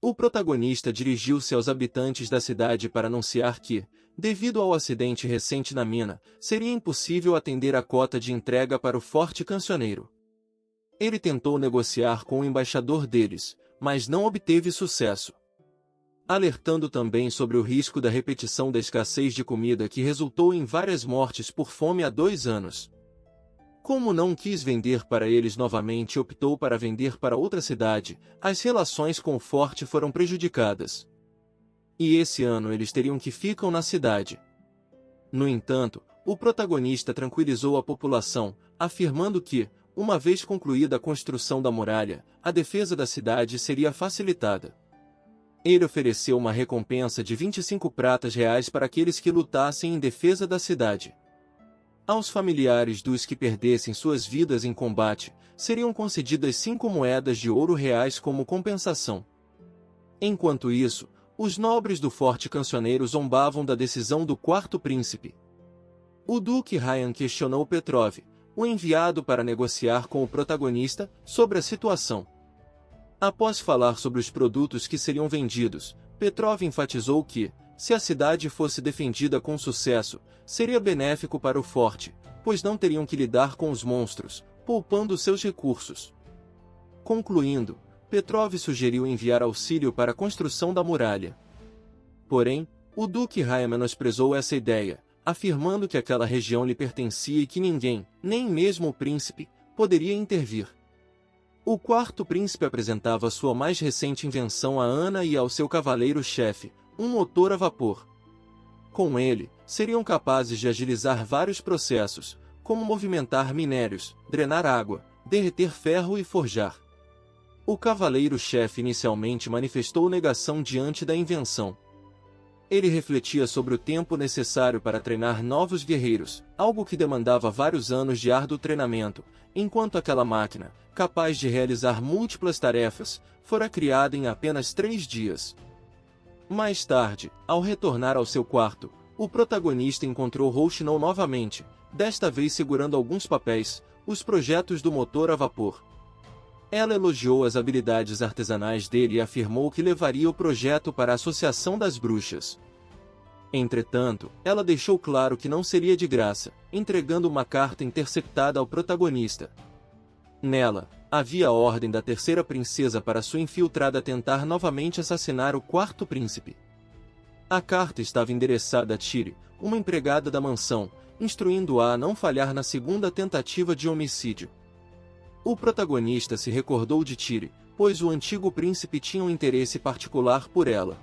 O protagonista dirigiu-se aos habitantes da cidade para anunciar que, devido ao acidente recente na mina, seria impossível atender a cota de entrega para o Forte Cancioneiro. Ele tentou negociar com o embaixador deles, mas não obteve sucesso, alertando também sobre o risco da repetição da escassez de comida que resultou em várias mortes por fome há 2 anos. Como não quis vender para eles novamente e optou para vender para outra cidade, as relações com o forte foram prejudicadas. E esse ano eles teriam que ficar na cidade. No entanto, o protagonista tranquilizou a população, afirmando que, uma vez concluída a construção da muralha, a defesa da cidade seria facilitada. Ele ofereceu uma recompensa de 25 pratas reais para aqueles que lutassem em defesa da cidade. Aos familiares dos que perdessem suas vidas em combate, seriam concedidas 5 moedas de ouro reais como compensação. Enquanto isso, os nobres do Forte Cancioneiro zombavam da decisão do quarto príncipe. O Duque Ryan questionou Petrov, o enviado para negociar com o protagonista, sobre a situação. Após falar sobre os produtos que seriam vendidos, Petrov enfatizou que, se a cidade fosse defendida com sucesso, seria benéfico para o forte, pois não teriam que lidar com os monstros, poupando seus recursos. Concluindo, Petrov sugeriu enviar auxílio para a construção da muralha. Porém, o Duque Ryan menosprezou essa ideia, afirmando que aquela região lhe pertencia e que ninguém, nem mesmo o príncipe, poderia intervir. O quarto príncipe apresentava sua mais recente invenção a Ana e ao seu cavaleiro-chefe, um motor a vapor. Com ele, seriam capazes de agilizar vários processos, como movimentar minérios, drenar água, derreter ferro e forjar. O cavaleiro-chefe inicialmente manifestou negação diante da invenção. Ele refletia sobre o tempo necessário para treinar novos guerreiros, algo que demandava vários anos de árduo treinamento, enquanto aquela máquina, capaz de realizar múltiplas tarefas, fora criada em apenas 3 dias. Mais tarde, ao retornar ao seu quarto, o protagonista encontrou Rochinol novamente, desta vez segurando alguns papéis, os projetos do motor a vapor. Ela elogiou as habilidades artesanais dele e afirmou que levaria o projeto para a Associação das Bruxas. Entretanto, ela deixou claro que não seria de graça, entregando uma carta interceptada ao protagonista. Nela, havia a ordem da terceira princesa para sua infiltrada tentar novamente assassinar o quarto príncipe. A carta estava endereçada a Tiri, uma empregada da mansão, instruindo-a a não falhar na segunda tentativa de homicídio. O protagonista se recordou de Tiri, pois o antigo príncipe tinha um interesse particular por ela.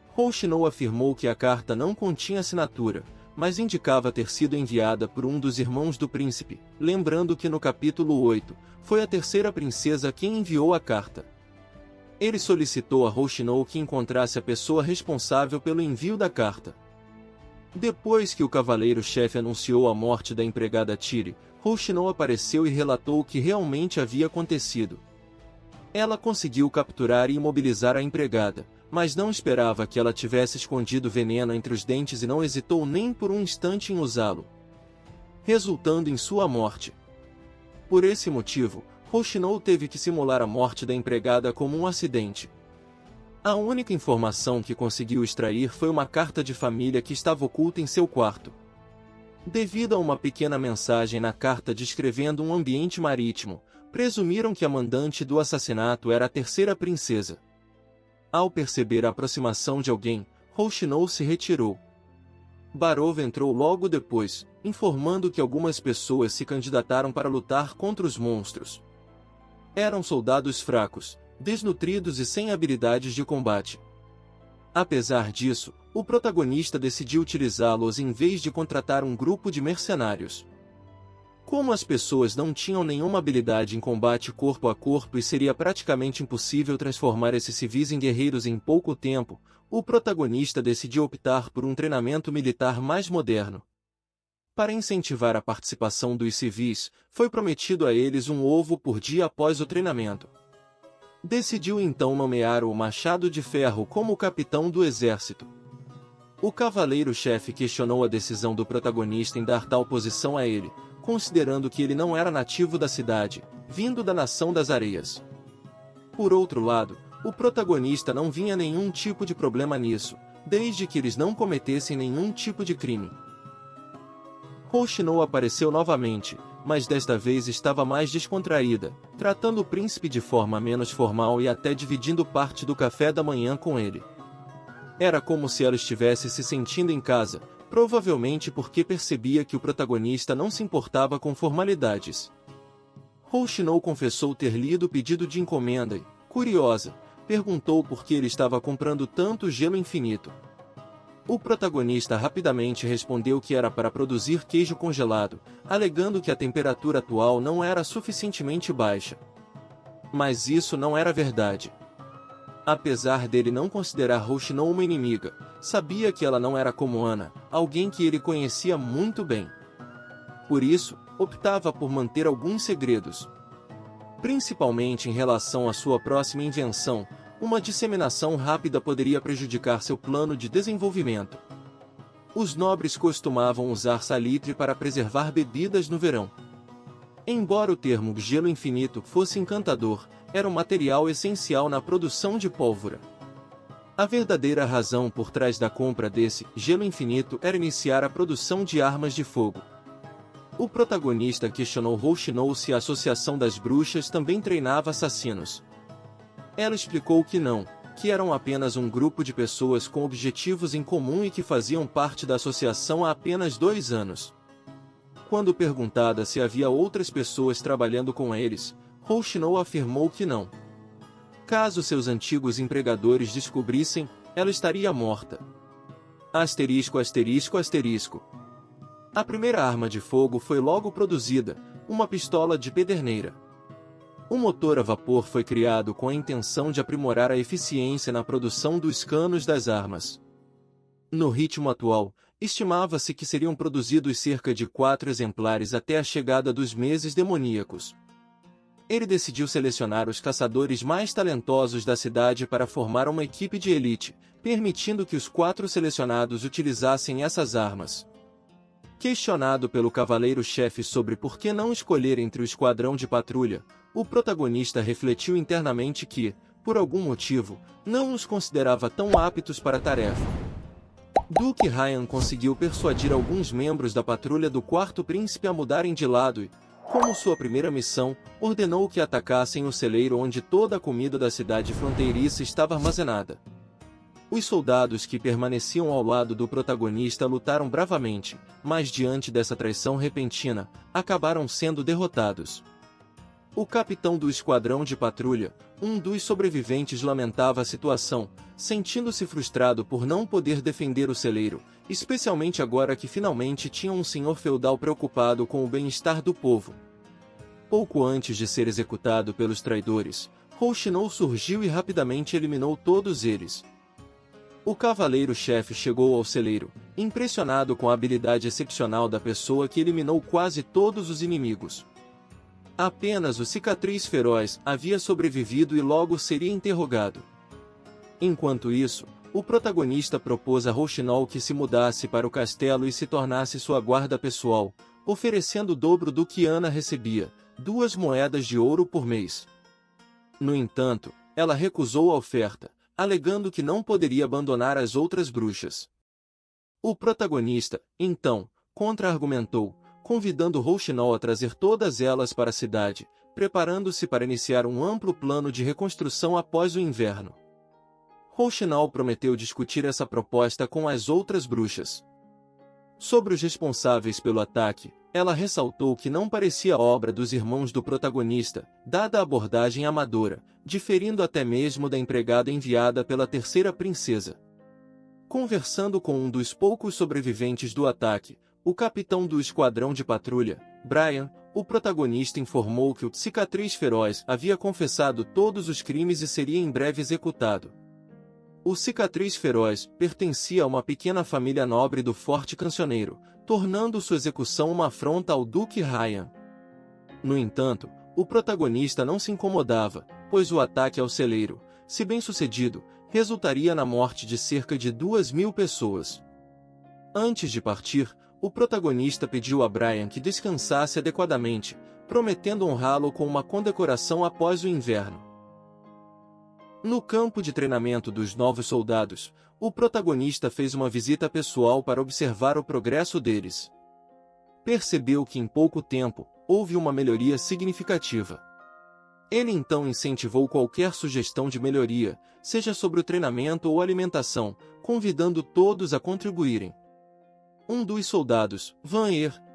Rochinol afirmou que a carta não continha assinatura, mas indicava ter sido enviada por um dos irmãos do príncipe, lembrando que no capítulo 8, foi a terceira princesa quem enviou a carta. Ele solicitou a Rochinol que encontrasse a pessoa responsável pelo envio da carta. Depois que o cavaleiro-chefe anunciou a morte da empregada Tiri, Rochinol apareceu e relatou o que realmente havia acontecido. Ela conseguiu capturar e imobilizar a empregada, mas não esperava que ela tivesse escondido veneno entre os dentes e não hesitou nem por um instante em usá-lo, resultando em sua morte. Por esse motivo, Rochinol teve que simular a morte da empregada como um acidente. A única informação que conseguiu extrair foi uma carta de família que estava oculta em seu quarto. Devido a uma pequena mensagem na carta descrevendo um ambiente marítimo, presumiram que a mandante do assassinato era a terceira princesa. Ao perceber a aproximação de alguém, Rochinol se retirou. Barov entrou logo depois, informando que algumas pessoas se candidataram para lutar contra os monstros. Eram soldados fracos, desnutridos e sem habilidades de combate. Apesar disso, o protagonista decidiu utilizá-los em vez de contratar um grupo de mercenários. Como as pessoas não tinham nenhuma habilidade em combate corpo a corpo e seria praticamente impossível transformar esses civis em guerreiros em pouco tempo, o protagonista decidiu optar por um treinamento militar mais moderno. Para incentivar a participação dos civis, foi prometido a eles um ovo por dia após o treinamento. Decidiu então nomear o Machado de Ferro como o capitão do exército. O cavaleiro-chefe questionou a decisão do protagonista em dar tal posição a ele, considerando que ele não era nativo da cidade, vindo da Nação das Areias. Por outro lado, O protagonista não vinha nenhum tipo de problema nisso, desde que eles não cometessem nenhum tipo de crime. Hoshino apareceu novamente, mas desta vez estava mais descontraída, tratando o príncipe de forma menos formal e até dividindo parte do café da manhã com ele. Era como se ela estivesse se sentindo em casa, provavelmente porque percebia que o protagonista não se importava com formalidades. Hoshino confessou ter lido o pedido de encomenda e, curiosa, perguntou por que ele estava comprando tanto gelo infinito. O protagonista rapidamente respondeu que era para produzir queijo congelado, alegando que a temperatura atual não era suficientemente baixa. Mas isso não era verdade. Apesar dele não considerar Hoshino uma inimiga, sabia que ela não era como Ana, alguém que ele conhecia muito bem. Por isso, optava por manter alguns segredos. Principalmente em relação à sua próxima invenção, uma disseminação rápida poderia prejudicar seu plano de desenvolvimento. Os nobres costumavam usar salitre para preservar bebidas no verão. Embora o termo gelo infinito fosse encantador, era um material essencial na produção de pólvora. A verdadeira razão por trás da compra desse gelo infinito era iniciar a produção de armas de fogo. O protagonista questionou Hoshino se a Associação das Bruxas também treinava assassinos. Ela explicou que não, que eram apenas um grupo de pessoas com objetivos em comum e que faziam parte da associação há apenas 2 anos. Quando perguntada se havia outras pessoas trabalhando com eles, Hoshino afirmou que não. Caso seus antigos empregadores descobrissem, ela estaria morta. Asterisco, asterisco, asterisco. A primeira arma de fogo foi logo produzida, uma pistola de pederneira. O motor a vapor foi criado com a intenção de aprimorar a eficiência na produção dos canos das armas. No ritmo atual, estimava-se que seriam produzidos cerca de 4 exemplares até a chegada dos meses demoníacos. Ele decidiu selecionar os caçadores mais talentosos da cidade para formar uma equipe de elite, permitindo que os 4 selecionados utilizassem essas armas. Questionado pelo cavaleiro-chefe sobre por que não escolher entre o esquadrão de patrulha, o protagonista refletiu internamente que, por algum motivo, não os considerava tão aptos para a tarefa. Duke Ryan conseguiu persuadir alguns membros da patrulha do Quarto Príncipe a mudarem de lado e, como sua primeira missão, ordenou que atacassem o celeiro onde toda a comida da cidade fronteiriça estava armazenada. Os soldados que permaneciam ao lado do protagonista lutaram bravamente, mas diante dessa traição repentina, acabaram sendo derrotados. O capitão do esquadrão de patrulha, um dos sobreviventes, lamentava a situação, sentindo-se frustrado por não poder defender o celeiro, especialmente agora que finalmente tinha um senhor feudal preocupado com o bem-estar do povo. Pouco antes de ser executado pelos traidores, Hoshino surgiu e rapidamente eliminou todos eles. O cavaleiro-chefe chegou ao celeiro, impressionado com a habilidade excepcional da pessoa que eliminou quase todos os inimigos. Apenas o Cicatriz Feroz havia sobrevivido e logo seria interrogado. Enquanto isso, o protagonista propôs a Hoshino que se mudasse para o castelo e se tornasse sua guarda pessoal, oferecendo o dobro do que Ana recebia, 2 moedas de ouro por mês. No entanto, ela recusou a oferta, alegando que não poderia abandonar as outras bruxas. O protagonista, então, contra-argumentou, convidando Hoshino a trazer todas elas para a cidade, preparando-se para iniciar um amplo plano de reconstrução após o inverno. Hoshino prometeu discutir essa proposta com as outras bruxas. Sobre os responsáveis pelo ataque, ela ressaltou que não parecia obra dos irmãos do protagonista, dada a abordagem amadora, diferindo até mesmo da empregada enviada pela terceira princesa. Conversando com um dos poucos sobreviventes do ataque, o capitão do esquadrão de patrulha, Brian, o protagonista informou que o Cicatriz Feroz havia confessado todos os crimes e seria em breve executado. O Cicatriz Feroz pertencia a uma pequena família nobre do Forte Cancioneiro, tornando sua execução uma afronta ao Duque Ryan. No entanto, o protagonista não se incomodava, pois o ataque ao celeiro, se bem sucedido, resultaria na morte de cerca de 2.000 pessoas. Antes de partir, o protagonista pediu a Brian que descansasse adequadamente, prometendo honrá-lo com uma condecoração após o inverno. No campo de treinamento dos novos soldados, o protagonista fez uma visita pessoal para observar o progresso deles. Percebeu que em pouco tempo, houve uma melhoria significativa. Ele então incentivou qualquer sugestão de melhoria, seja sobre o treinamento ou alimentação, convidando todos a contribuírem. Um dos soldados, Van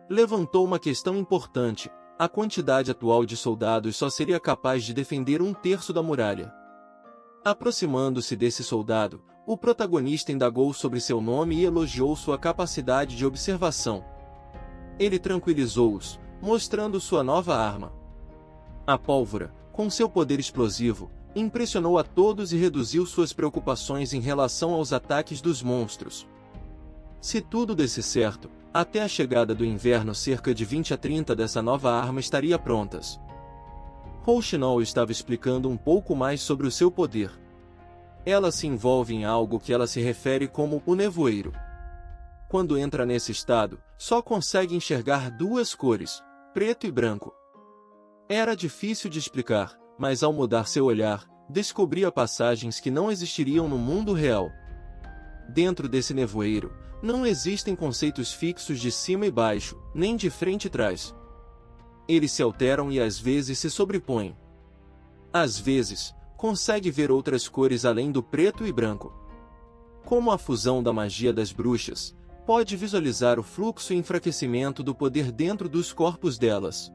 levantou uma questão importante: a quantidade atual de soldados só seria capaz de defender 1/3 da muralha. Aproximando-se desse soldado, o protagonista indagou sobre seu nome e elogiou sua capacidade de observação. Ele tranquilizou-os, mostrando sua nova arma. A pólvora, com seu poder explosivo, impressionou a todos e reduziu suas preocupações em relação aos ataques dos monstros. Se tudo desse certo, até a chegada do inverno cerca de 20 a 30 dessa nova arma estaria prontas. Rouxinol estava explicando um pouco mais sobre o seu poder. Ela se envolve em algo que ela se refere como o nevoeiro. Quando entra nesse estado, só consegue enxergar duas cores, preto e branco. Era difícil de explicar, mas ao mudar seu olhar, descobria passagens que não existiriam no mundo real. Dentro desse nevoeiro, não existem conceitos fixos de cima e baixo, nem de frente e trás. Eles se alteram e às vezes se sobrepõem. Às vezes, consegue ver outras cores além do preto e branco. Como a fusão da magia das bruxas, pode visualizar o fluxo e enfraquecimento do poder dentro dos corpos delas.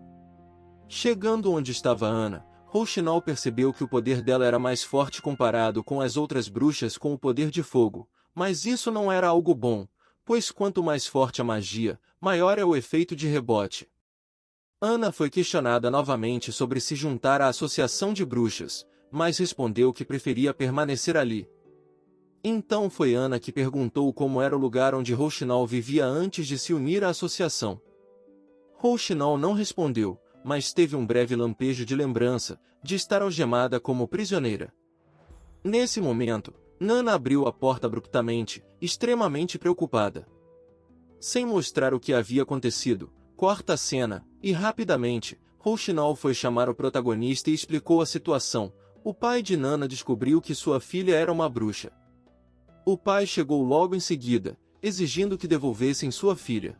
Chegando onde estava Ana, Rouxinol percebeu que o poder dela era mais forte comparado com as outras bruxas com o poder de fogo, mas isso não era algo bom, pois quanto mais forte a magia, maior é o efeito de rebote. Ana foi questionada novamente sobre se juntar à associação de bruxas, mas respondeu que preferia permanecer ali. Então foi Ana que perguntou como era o lugar onde Rouxinol vivia antes de se unir à associação. Rouxinol não respondeu, mas teve um breve lampejo de lembrança, de estar algemada como prisioneira. Nesse momento, Nana abriu a porta abruptamente, extremamente preocupada. Sem mostrar o que havia acontecido, corta a cena, e rapidamente, Rouxinol foi chamar o protagonista e explicou a situação. O pai de Nana descobriu que sua filha era uma bruxa. O pai chegou logo em seguida, exigindo que devolvessem sua filha.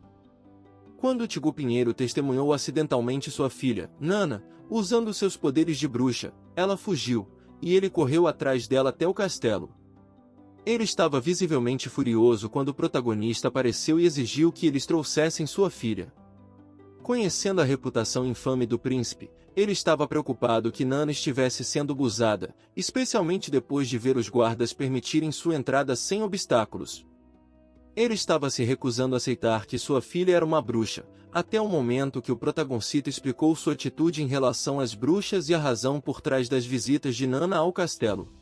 Quando Tigu Pinheiro testemunhou acidentalmente sua filha, Nana, usando seus poderes de bruxa, ela fugiu, e ele correu atrás dela até o castelo. Ele estava visivelmente furioso quando o protagonista apareceu e exigiu que eles trouxessem sua filha. Conhecendo a reputação infame do príncipe, ele estava preocupado que Nana estivesse sendo abusada, especialmente depois de ver os guardas permitirem sua entrada sem obstáculos. Ele estava se recusando a aceitar que sua filha era uma bruxa, até o momento que o protagonista explicou sua atitude em relação às bruxas e a razão por trás das visitas de Nana ao castelo.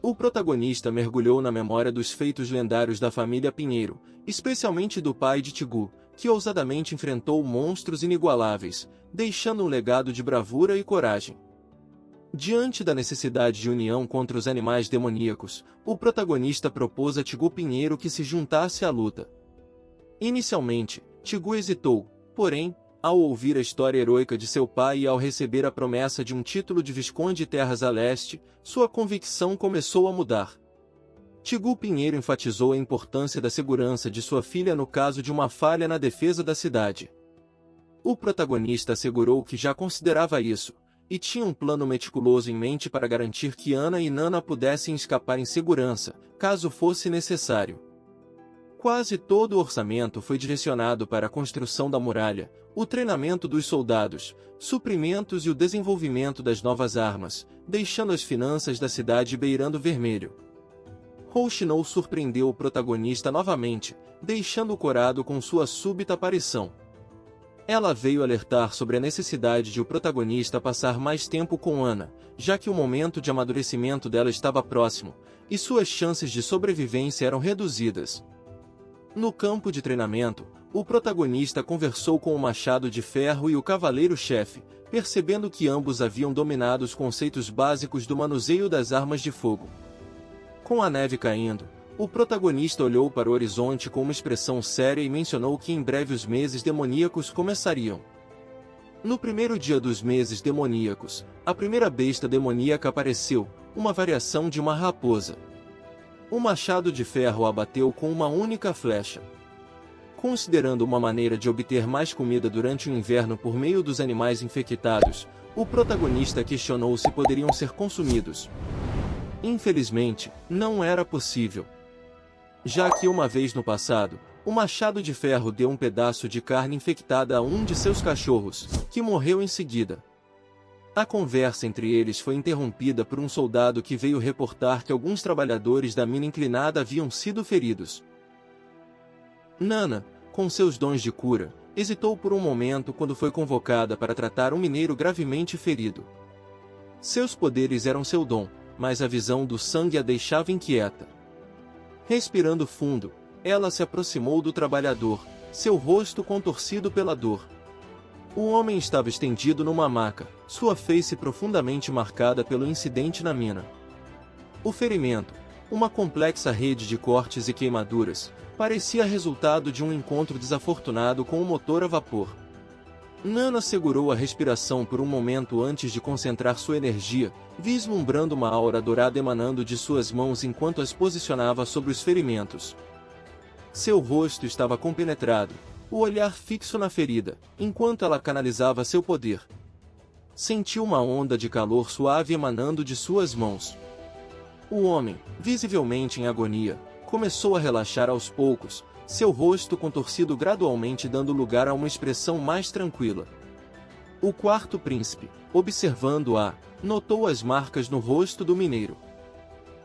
O protagonista mergulhou na memória dos feitos lendários da família Pinheiro, especialmente do pai de Tigu, que ousadamente enfrentou monstros inigualáveis, deixando um legado de bravura e coragem. Diante da necessidade de união contra os animais demoníacos, o protagonista propôs a Tigu Pinheiro que se juntasse à luta. Inicialmente, Tigu hesitou, porém, ao ouvir a história heroica de seu pai e ao receber a promessa de um título de Visconde de Terras a Leste, sua convicção começou a mudar. Tigu Pinheiro enfatizou a importância da segurança de sua filha no caso de uma falha na defesa da cidade. O protagonista assegurou que já considerava isso, e tinha um plano meticuloso em mente para garantir que Ana e Nana pudessem escapar em segurança, caso fosse necessário. Quase todo o orçamento foi direcionado para a construção da muralha, o treinamento dos soldados, suprimentos e o desenvolvimento das novas armas, deixando as finanças da cidade beirando vermelho. Rouxinol surpreendeu o protagonista novamente, deixando-o corado com sua súbita aparição. Ela veio alertar sobre a necessidade de o protagonista passar mais tempo com Ana, já que o momento de amadurecimento dela estava próximo, e suas chances de sobrevivência eram reduzidas. No campo de treinamento, o protagonista conversou com o Machado de Ferro e o Cavaleiro-Chefe, percebendo que ambos haviam dominado os conceitos básicos do manuseio das armas de fogo. Com a neve caindo, o protagonista olhou para o horizonte com uma expressão séria e mencionou que em breve os meses demoníacos começariam. No primeiro dia dos meses demoníacos, a primeira besta demoníaca apareceu, uma variação de uma raposa. O machado de ferro abateu com uma única flecha. Considerando uma maneira de obter mais comida durante o inverno por meio dos animais infectados, o protagonista questionou se poderiam ser consumidos. Infelizmente, não era possível. Já que uma vez no passado, o machado de ferro deu um pedaço de carne infectada a um de seus cachorros, que morreu em seguida. A conversa entre eles foi interrompida por um soldado que veio reportar que alguns trabalhadores da mina inclinada haviam sido feridos. Nana, com seus dons de cura, hesitou por um momento quando foi convocada para tratar um mineiro gravemente ferido. Seus poderes eram seu dom, mas a visão do sangue a deixava inquieta. Respirando fundo, ela se aproximou do trabalhador, seu rosto contorcido pela dor. O homem estava estendido numa maca, sua face profundamente marcada pelo incidente na mina. O ferimento, uma complexa rede de cortes e queimaduras, parecia resultado de um encontro desafortunado com o motor a vapor. Nana segurou a respiração por um momento antes de concentrar sua energia, vislumbrando uma aura dourada emanando de suas mãos enquanto as posicionava sobre os ferimentos. Seu rosto estava compenetrado, o olhar fixo na ferida, enquanto ela canalizava seu poder. Sentiu uma onda de calor suave emanando de suas mãos. O homem, visivelmente em agonia, começou a relaxar aos poucos, seu rosto contorcido gradualmente dando lugar a uma expressão mais tranquila. O quarto príncipe, observando-a, notou as marcas no rosto do mineiro.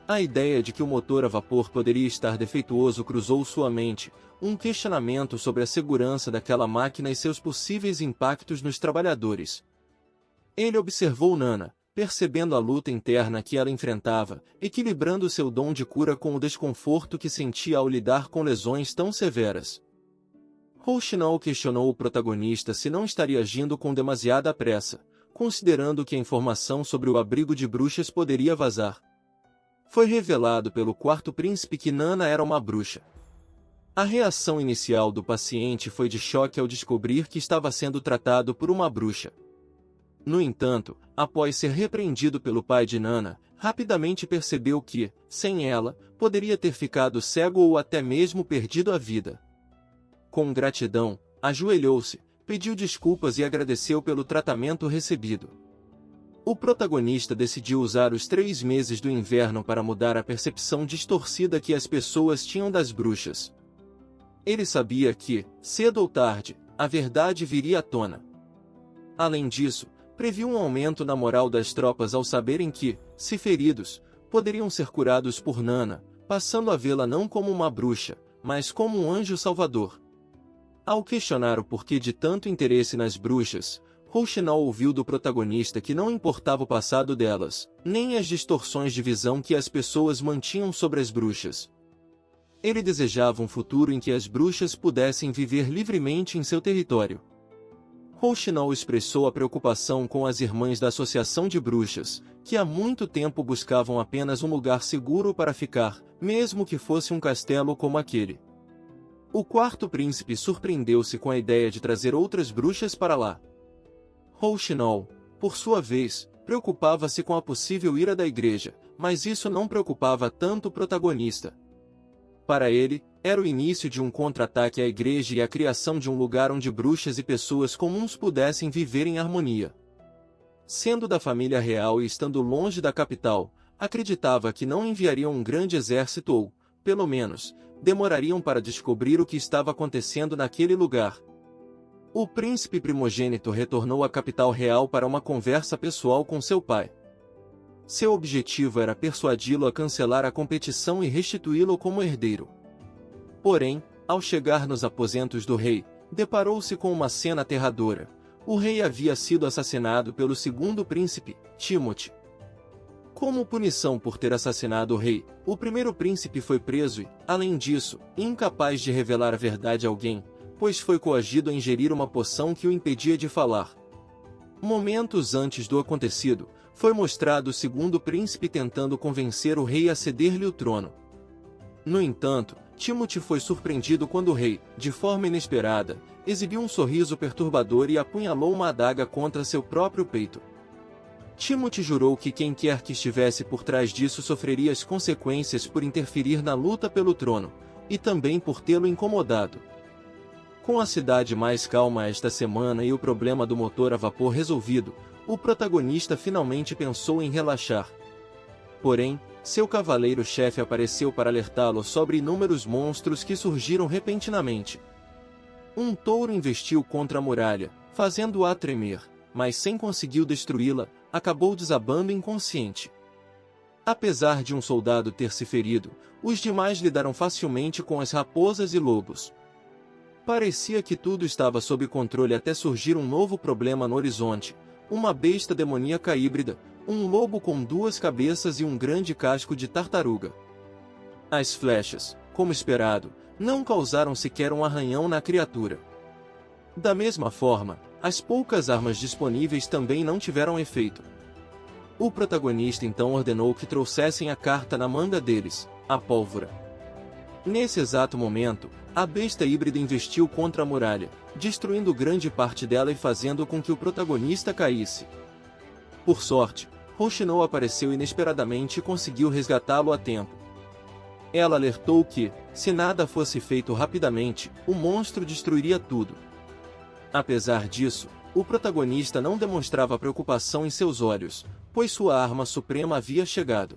A ideia de que o motor a vapor poderia estar defeituoso cruzou sua mente, um questionamento sobre a segurança daquela máquina e seus possíveis impactos nos trabalhadores. Ele observou Nana, percebendo a luta interna que ela enfrentava, equilibrando seu dom de cura com o desconforto que sentia ao lidar com lesões tão severas. Rouxinol questionou o protagonista se não estaria agindo com demasiada pressa, considerando que a informação sobre o abrigo de bruxas poderia vazar. Foi revelado pelo quarto príncipe que Nana era uma bruxa. A reação inicial do paciente foi de choque ao descobrir que estava sendo tratado por uma bruxa. No entanto, após ser repreendido pelo pai de Nana, rapidamente percebeu que, sem ela, poderia ter ficado cego ou até mesmo perdido a vida. Com gratidão, ajoelhou-se, pediu desculpas e agradeceu pelo tratamento recebido. O protagonista decidiu usar os 3 meses do inverno para mudar a percepção distorcida que as pessoas tinham das bruxas. Ele sabia que, cedo ou tarde, a verdade viria à tona. Além disso, previu um aumento na moral das tropas ao saberem que, se feridos, poderiam ser curados por Nana, passando a vê-la não como uma bruxa, mas como um anjo salvador. Ao questionar o porquê de tanto interesse nas bruxas, Rouxinol ouviu do protagonista que não importava o passado delas, nem as distorções de visão que as pessoas mantinham sobre as bruxas. Ele desejava um futuro em que as bruxas pudessem viver livremente em seu território. Rouxinol expressou a preocupação com as irmãs da Associação de Bruxas, que há muito tempo buscavam apenas um lugar seguro para ficar, mesmo que fosse um castelo como aquele. O quarto príncipe surpreendeu-se com a ideia de trazer outras bruxas para lá. Rouxinol, por sua vez, preocupava-se com a possível ira da igreja, mas isso não preocupava tanto o protagonista. Para ele, era o início de um contra-ataque à igreja e a criação de um lugar onde bruxas e pessoas comuns pudessem viver em harmonia. Sendo da família real e estando longe da capital, acreditava que não enviariam um grande exército ou, pelo menos, demorariam para descobrir o que estava acontecendo naquele lugar. O príncipe primogênito retornou à capital real para uma conversa pessoal com seu pai. Seu objetivo era persuadi-lo a cancelar a competição e restituí-lo como herdeiro. Porém, ao chegar nos aposentos do rei, deparou-se com uma cena aterradora. O rei havia sido assassinado pelo segundo príncipe, Timothy. Como punição por ter assassinado o rei, o primeiro príncipe foi preso e, além disso, incapaz de revelar a verdade a alguém, pois foi coagido a ingerir uma poção que o impedia de falar. Momentos antes do acontecido, foi mostrado o segundo príncipe tentando convencer o rei a ceder-lhe o trono. No entanto, Timothy foi surpreendido quando o rei, de forma inesperada, exibiu um sorriso perturbador e apunhalou uma adaga contra seu próprio peito. Timothy jurou que quem quer que estivesse por trás disso sofreria as consequências por interferir na luta pelo trono, e também por tê-lo incomodado. Com a cidade mais calma esta semana e o problema do motor a vapor resolvido, o protagonista finalmente pensou em relaxar. Porém, seu cavaleiro-chefe apareceu para alertá-lo sobre inúmeros monstros que surgiram repentinamente. Um touro investiu contra a muralha, fazendo-a tremer, mas sem conseguir destruí-la, acabou desabando inconsciente. Apesar de um soldado ter se ferido, os demais lidaram facilmente com as raposas e lobos. Parecia que tudo estava sob controle até surgir um novo problema no horizonte, uma besta demoníaca híbrida, um lobo com 2 cabeças e um grande casco de tartaruga. As flechas, como esperado, não causaram sequer um arranhão na criatura. Da mesma forma, as poucas armas disponíveis também não tiveram efeito. O protagonista então ordenou que trouxessem a carta na manga deles, a pólvora. Nesse exato momento, a besta híbrida investiu contra a muralha, destruindo grande parte dela e fazendo com que o protagonista caísse. Por sorte, Rochinol apareceu inesperadamente e conseguiu resgatá-lo a tempo. Ela alertou que, se nada fosse feito rapidamente, o monstro destruiria tudo. Apesar disso, o protagonista não demonstrava preocupação em seus olhos, pois sua arma suprema havia chegado.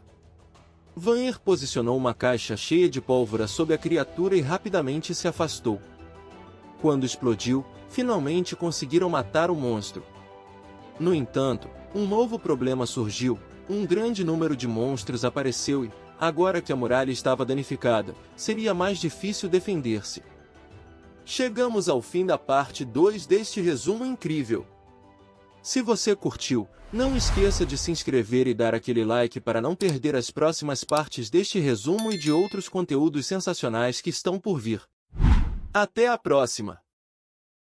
Vanir posicionou uma caixa cheia de pólvora sob a criatura e rapidamente se afastou. Quando explodiu, finalmente conseguiram matar o monstro. No entanto, um novo problema surgiu, um grande número de monstros apareceu e, agora que a muralha estava danificada, seria mais difícil defender-se. Chegamos ao fim da parte 2 deste resumo incrível. Se você curtiu, não esqueça de se inscrever e dar aquele like para não perder as próximas partes deste resumo e de outros conteúdos sensacionais que estão por vir. Até a próxima!